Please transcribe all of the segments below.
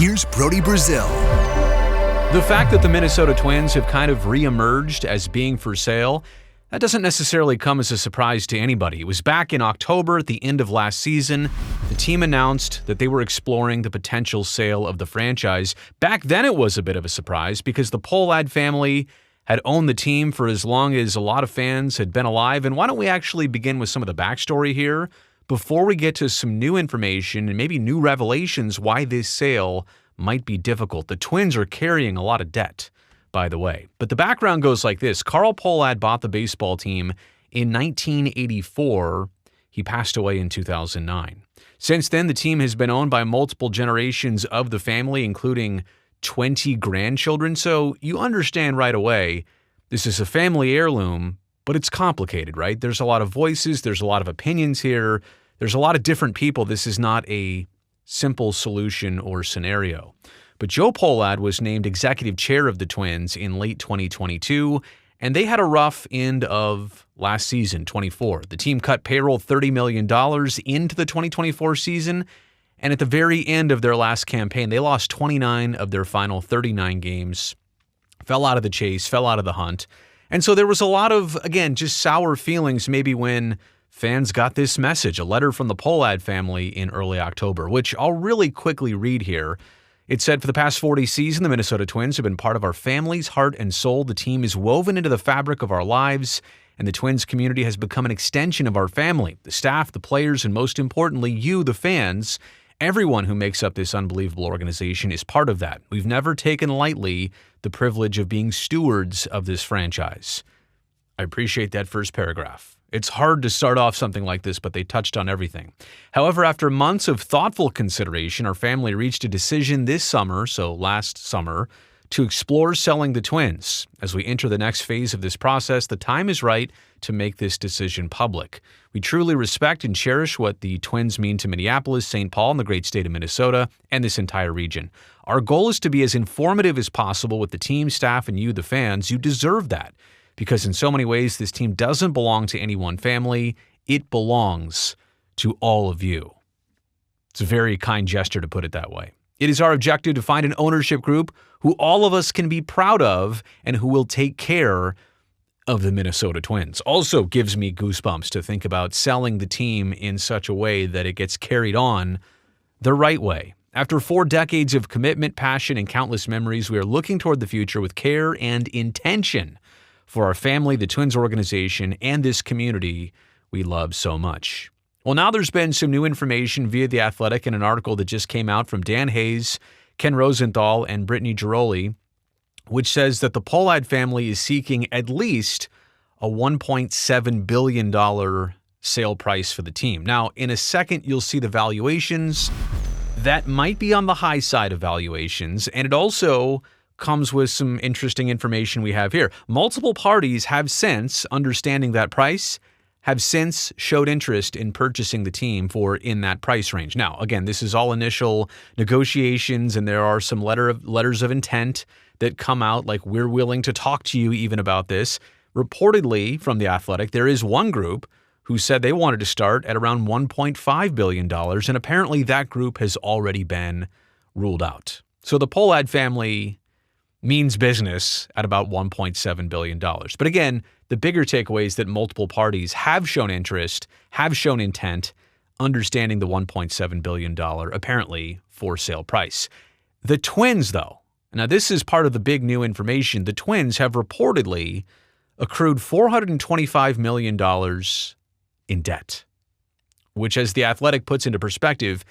here's Brody Brazil. The fact that the Minnesota Twins have kind of re-emerged as being for sale, that doesn't necessarily come as a surprise to anybody. It was back in October at the end of last season. The team announced that they were exploring the potential sale of the franchise. Back then it was a bit of a surprise because the Pohlad family had owned the team for as long as a lot of fans had been alive. And why don't we actually begin with some of the backstory here before we get to some new information and maybe new revelations why this sale might be difficult. The Twins are carrying a lot of debt, by the way. But the background goes like this. Carl Pohlad bought the baseball team in 1984. He passed away in 2009. Since then, the team has been owned by multiple generations of the family, including 20 grandchildren. So you understand right away, this is a family heirloom, but it's complicated, right? There's a lot of voices. There's a lot of opinions here. There's a lot of different people. This is not a simple solution or scenario. But Joe Pohlad was named executive chair of the Twins in late 2022, and they had a rough end of last season, 24. The team cut payroll $30 million into the 2024 season, and at the very end of their last campaign, they lost 29 of their final 39 games, fell out of the chase, fell out of the hunt. And so there was a lot of, again, just sour feelings maybe when fans got this message, a letter from the Pohlad family in early October, which I'll really quickly read here. It said, for the past 40 seasons, the Minnesota Twins have been part of our family's heart and soul. The team is woven into the fabric of our lives, and the Twins community has become an extension of our family. The staff, the players, and most importantly, you, the fans, everyone who makes up this unbelievable organization is part of that. We've never taken lightly the privilege of being stewards of this franchise. I appreciate that first paragraph. It's hard to start off something like this, but they touched on everything. However, after months of thoughtful consideration, our family reached a decision this summer, so last summer, to explore selling the Twins. As we enter the next phase of this process, the time is right to make this decision public. We truly respect and cherish what the Twins mean to Minneapolis, St. Paul, and the great state of Minnesota, and this entire region. Our goal is to be as informative as possible with the team, staff, and you, the fans. You deserve that. Because in so many ways, this team doesn't belong to any one family. It belongs to all of you. It's a very kind gesture to put it that way. It is our objective to find an ownership group who all of us can be proud of and who will take care of the Minnesota Twins. Also gives me goosebumps to think about selling the team in such a way that it gets carried on the right way. After 4 decades of commitment, passion, and countless memories, we are looking toward the future with care and intention for our family, the Twins organization, and this community we love so much. Well, now there's been some new information via The Athletic in an article that just came out from Dan Hayes, Ken Rosenthal, and Brittany Giroli, which says that the Pohlad family is seeking at least a $1.7 billion sale price for the team. Now, in a second, you'll see the valuations. That might be on the high side of valuations, and it also comes with some interesting information we have here. Multiple parties have since, understanding that price, have since showed interest in purchasing the team for in that price range. Now, again, this is all initial negotiations, and there are some letters of intent that come out, like we're willing to talk to you even about this. Reportedly, from The Athletic, there is one group who said they wanted to start at around $1.5 billion, and apparently that group has already been ruled out. So the Pohlad family means business at about $1.7 billion. But again, the bigger takeaway is that multiple parties have shown interest, have shown intent, understanding the $1.7 billion apparently for sale price. The Twins, though, now this is part of the big new information. The Twins have reportedly accrued $425 million in debt, which, as The Athletic puts into perspective,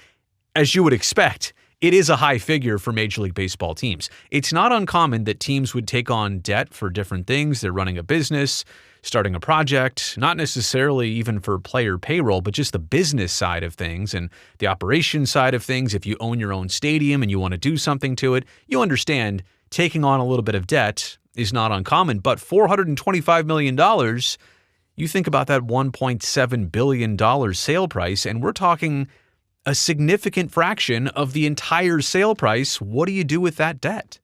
as you would expect, it is a high figure for Major League Baseball teams. It's not uncommon that teams would take on debt for different things. They're running a business, starting a project, not necessarily even for player payroll, but just the business side of things and the operations side of things. If you own your own stadium and you want to do something to it, you understand taking on a little bit of debt is not uncommon. But $425 million, you think about that $1.7 billion sale price, and we're talking a significant fraction of the entire sale price. What do you do with that debt?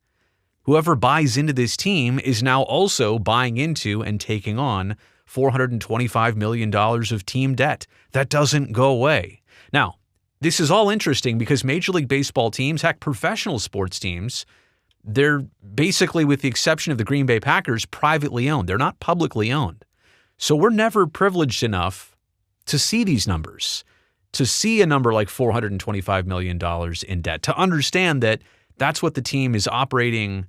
Whoever buys into this team is now also buying into and taking on $425 million of team debt. That doesn't go away. Now, this is all interesting because Major League Baseball teams, heck, professional sports teams, they're basically, with the exception of the Green Bay Packers, privately owned. They're not publicly owned. So we're never privileged enough to see these numbers, to see a number like $425 million in debt, to understand that that's what the team is operating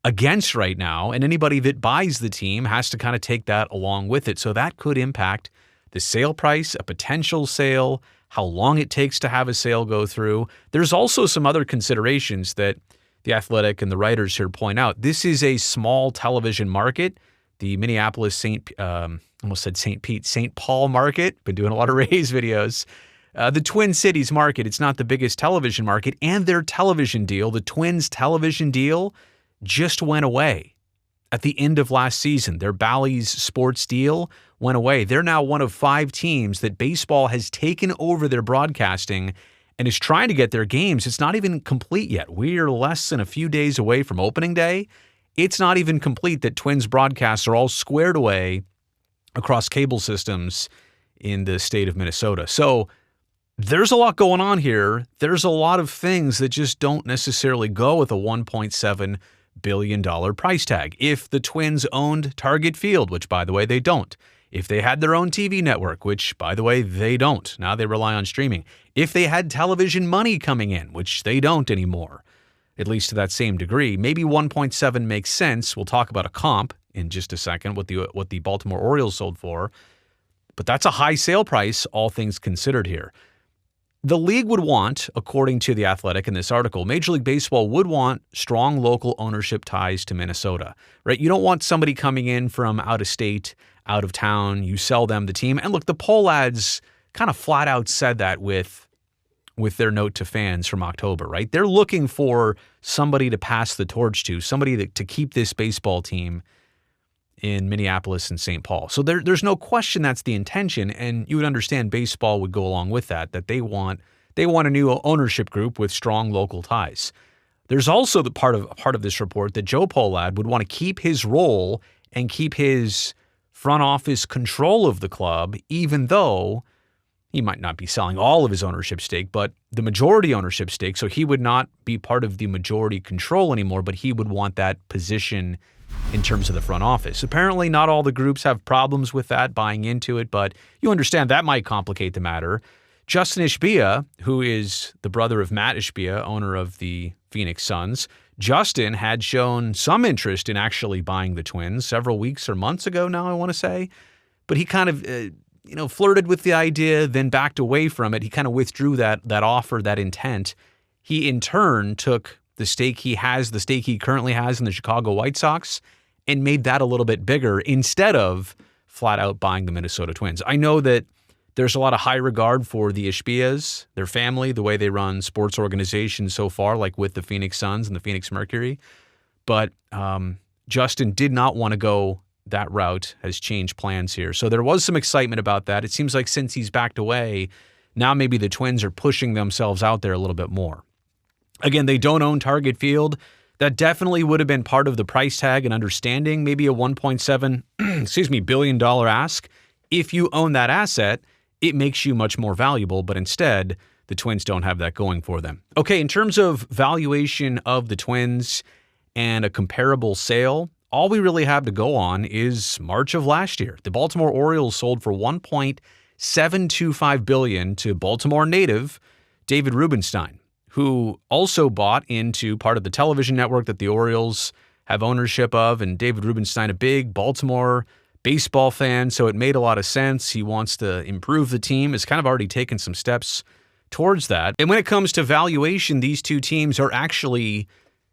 against right now. And anybody that buys the team has to kind of take that along with it. So that could impact the sale price, a potential sale, how long it takes to have a sale go through. There's also some other considerations that The Athletic and the writers here point out. This is a small television market. The Minneapolis St. Paul market. Been doing a lot of Rays videos. The Twin Cities market. It's not the biggest television market. And their television deal, the Twins television deal, just went away at the end of last season. Their Bally's Sports deal went away. They're now one of 5 teams that baseball has taken over their broadcasting and is trying to get their games. It's not even complete yet. We are less than a few days away from opening day. It's not even complete that Twins broadcasts are all squared away across cable systems in the state of Minnesota. So there's a lot going on here. There's a lot of things that just don't necessarily go with a $1.7 billion price tag. If the Twins owned Target Field, which, by the way, they don't. If they had their own TV network, which, by the way, they don't. Now they rely on streaming. If they had television money coming in, which they don't anymore, at least to that same degree, maybe 1.7 makes sense. We'll talk about a comp in just a second, what the Baltimore Orioles sold for. But that's a high sale price, all things considered here. The league would want, according to The Athletic in this article, Major League Baseball would want strong local ownership ties to Minnesota, right? You don't want somebody coming in from out of state, out of town. You sell them the team. And look, the Pohlads kind of flat out said that with their note to fans from October, right? They're looking for somebody to pass the torch to, somebody to keep this baseball team in Minneapolis and St. Paul. So there's no question that's the intention, and you would understand baseball would go along with that they want a new ownership group with strong local ties. There's also the part of this report that Joe Pohlad would want to keep his role and keep his front office control of the club, even though he might not be selling all of his ownership stake, but the majority ownership stake. So he would not be part of the majority control anymore, but he would want that position in terms of the front office. Apparently, not all the groups have problems with that, buying into it, but you understand that might complicate the matter. Justin Ishbia, who is the brother of Matt Ishbia, owner of the Phoenix Suns, Justin had shown some interest in actually buying the Twins several weeks or months ago now, I want to say. But he kind of, flirted with the idea, then backed away from it. He kind of withdrew that offer, that intent. He, in turn, took the stake he currently has in the Chicago White Sox and made that a little bit bigger instead of flat out buying the Minnesota Twins. I know that there's a lot of high regard for the Ishbias, their family, the way they run sports organizations so far, like with the Phoenix Suns and the Phoenix Mercury. But Justin did not want to go that route, has changed plans here. So there was some excitement about that. It seems like since he's backed away, now maybe the Twins are pushing themselves out there a little bit more. Again, they don't own Target Field. That definitely would have been part of the price tag and understanding, maybe a $1.7 billion ask. If you own that asset, it makes you much more valuable, but instead, the Twins don't have that going for them. Okay, in terms of valuation of the Twins and a comparable sale, all we really have to go on is March of last year. The Baltimore Orioles sold for $1.725 billion to Baltimore native David Rubenstein, who also bought into part of the television network that the Orioles have ownership of. And David Rubenstein, a big Baltimore baseball fan, so it made a lot of sense. He wants to improve the team, has kind of already taken some steps towards that. And when it comes to valuation, these two teams are actually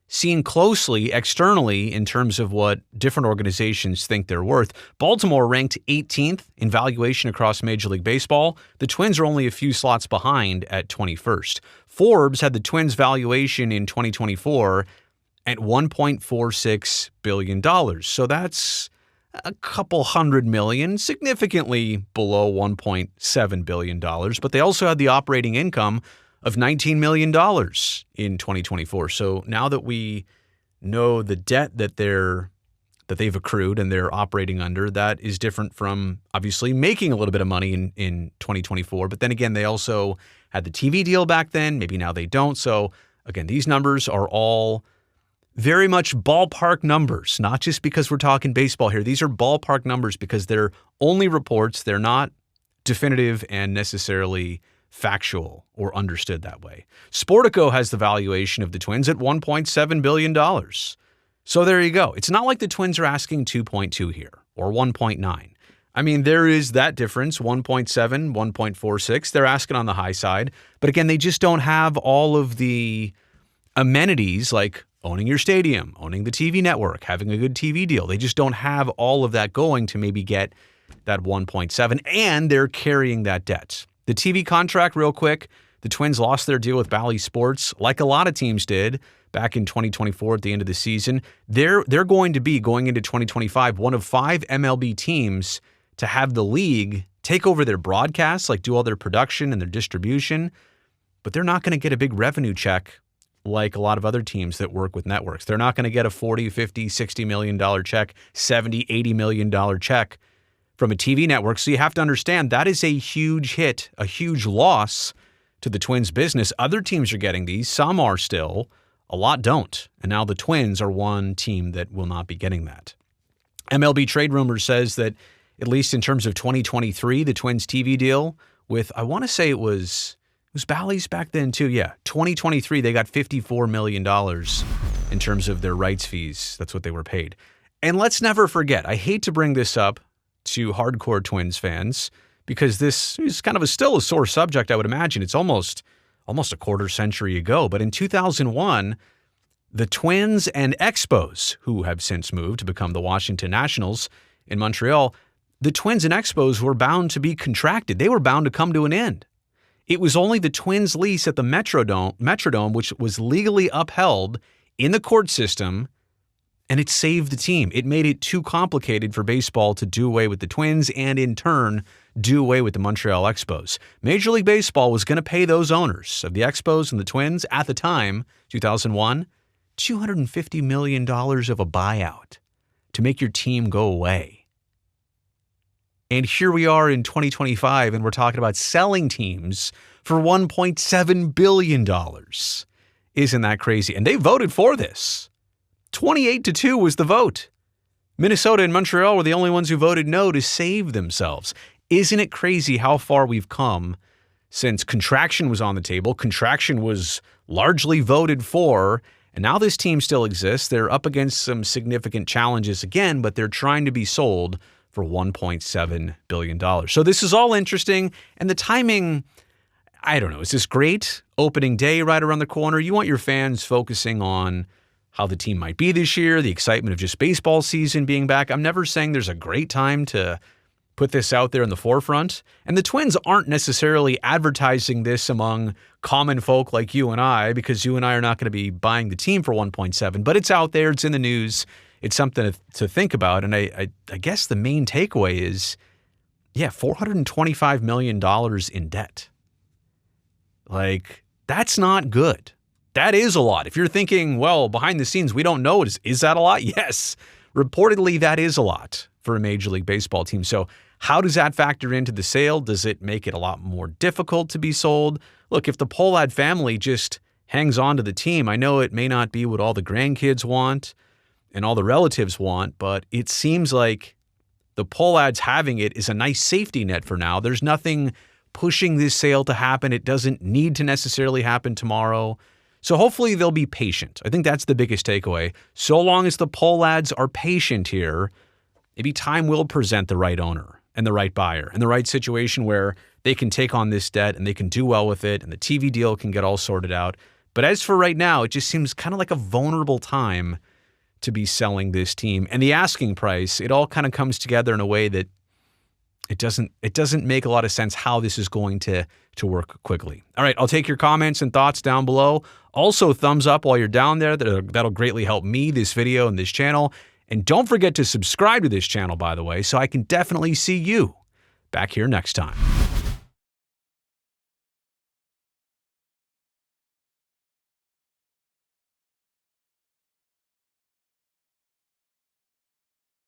seen closely externally in terms of what different organizations think they're worth. Baltimore ranked 18th in valuation across Major League Baseball. The Twins are only a few slots behind at 21st. Forbes had the Twins' valuation in 2024 at $1.46 billion. So that's a couple $100 million, significantly below $1.7 billion. But they also had the operating income of $19 million in 2024. So now that we know the debt that they've accrued and they're operating under, that is different from obviously making a little bit of money in 2024. But then again, they also had the TV deal back then. Maybe now they don't. So again, these numbers are all very much ballpark numbers, not just because we're talking baseball here. These are ballpark numbers because they're only reports. They're not definitive and necessarily factual or understood that way. Sportico has the valuation of the Twins at $1.7 billion. So there you go. It's not like the Twins are asking 2.2 here or 1.9. I mean, there is that difference, 1.7, 1.46. They're asking on the high side. But again, they just don't have all of the amenities like owning your stadium, owning the TV network, having a good TV deal. They just don't have all of that going to maybe get that 1.7, and they're carrying that debt. The TV contract, real quick, the Twins lost their deal with Bally Sports, like a lot of teams did back in 2024 at the end of the season. They're going to be, going into 2025, one of 5 MLB teams to have the league take over their broadcasts, like do all their production and their distribution, but they're not going to get a big revenue check like a lot of other teams that work with networks. They're not going to get a $40, $50, $60 million check, $70, $80 million check from a TV network. So you have to understand that is a huge hit, a huge loss to the Twins business. Other teams are getting these. Some are still. A lot don't. And now the Twins are one team that will not be getting that. MLB Trade Rumors says that at least in terms of 2023, the Twins TV deal with, I want to say it was Bally's back then too. Yeah, 2023, they got $54 million in terms of their rights fees. That's what they were paid. And let's never forget, I hate to bring this up to hardcore Twins fans because this is kind of still a sore subject, I would imagine. It's almost a quarter century ago. But in 2001, the Twins and Expos, who have since moved to become the Washington Nationals in Montreal, the Twins and Expos were bound to be contracted. They were bound to come to an end. It was only the Twins' lease at the Metrodome, which was legally upheld in the court system, and it saved the team. It made it too complicated for baseball to do away with the Twins and, in turn, do away with the Montreal Expos. Major League Baseball was going to pay those owners of the Expos and the Twins at the time, 2001, $250 million of a buyout to make your team go away. And here we are in 2025, and we're talking about selling teams for $1.7 billion. Isn't that crazy? And they voted for this. 28-2 was the vote. Minnesota and Montreal were the only ones who voted no to save themselves. Isn't it crazy how far we've come since contraction was on the table? Contraction was largely voted for, and now this team still exists. They're up against some significant challenges again, but they're trying to be sold for $1.7 billion. So this is all interesting, and the timing, I don't know, is this great? Opening day right around the corner. You want your fans focusing on how the team might be this year, the excitement of just baseball season being back. I'm never saying there's a great time to put this out there in the forefront. And the Twins aren't necessarily advertising this among common folk like you and I, because you and I are not going to be buying the team for 1.7, but it's out there, it's in the news. It's something to think about. And I guess the main takeaway is, $425 million in debt. Like, that's not good. That is a lot. If you're thinking, well, behind the scenes, we don't know, is that a lot? Yes. Reportedly, that is a lot for a Major League Baseball team. So how does that factor into the sale? Does it make it a lot more difficult to be sold? Look, if the Pohlad family just hangs on to the team, I know it may not be what all the grandkids want and all the relatives want, but it seems like the Pohlads having it is a nice safety net for now. There's nothing pushing this sale to happen. It doesn't need to necessarily happen tomorrow. So hopefully they'll be patient. I think that's the biggest takeaway. So long as the Pohlads are patient here, maybe time will present the right owner and the right buyer and the right situation where they can take on this debt and they can do well with it and the TV deal can get all sorted out. But as for right now, it just seems kind of like a vulnerable time to be selling this team. And the asking price, it all kind of comes together in a way that it doesn't make a lot of sense how this is going to work quickly. All right, I'll take your comments and thoughts down below. Also, thumbs up while you're down there. That'll greatly help me, this video, and this channel. And don't forget to subscribe to this channel, by the way, so I can definitely see you back here next time.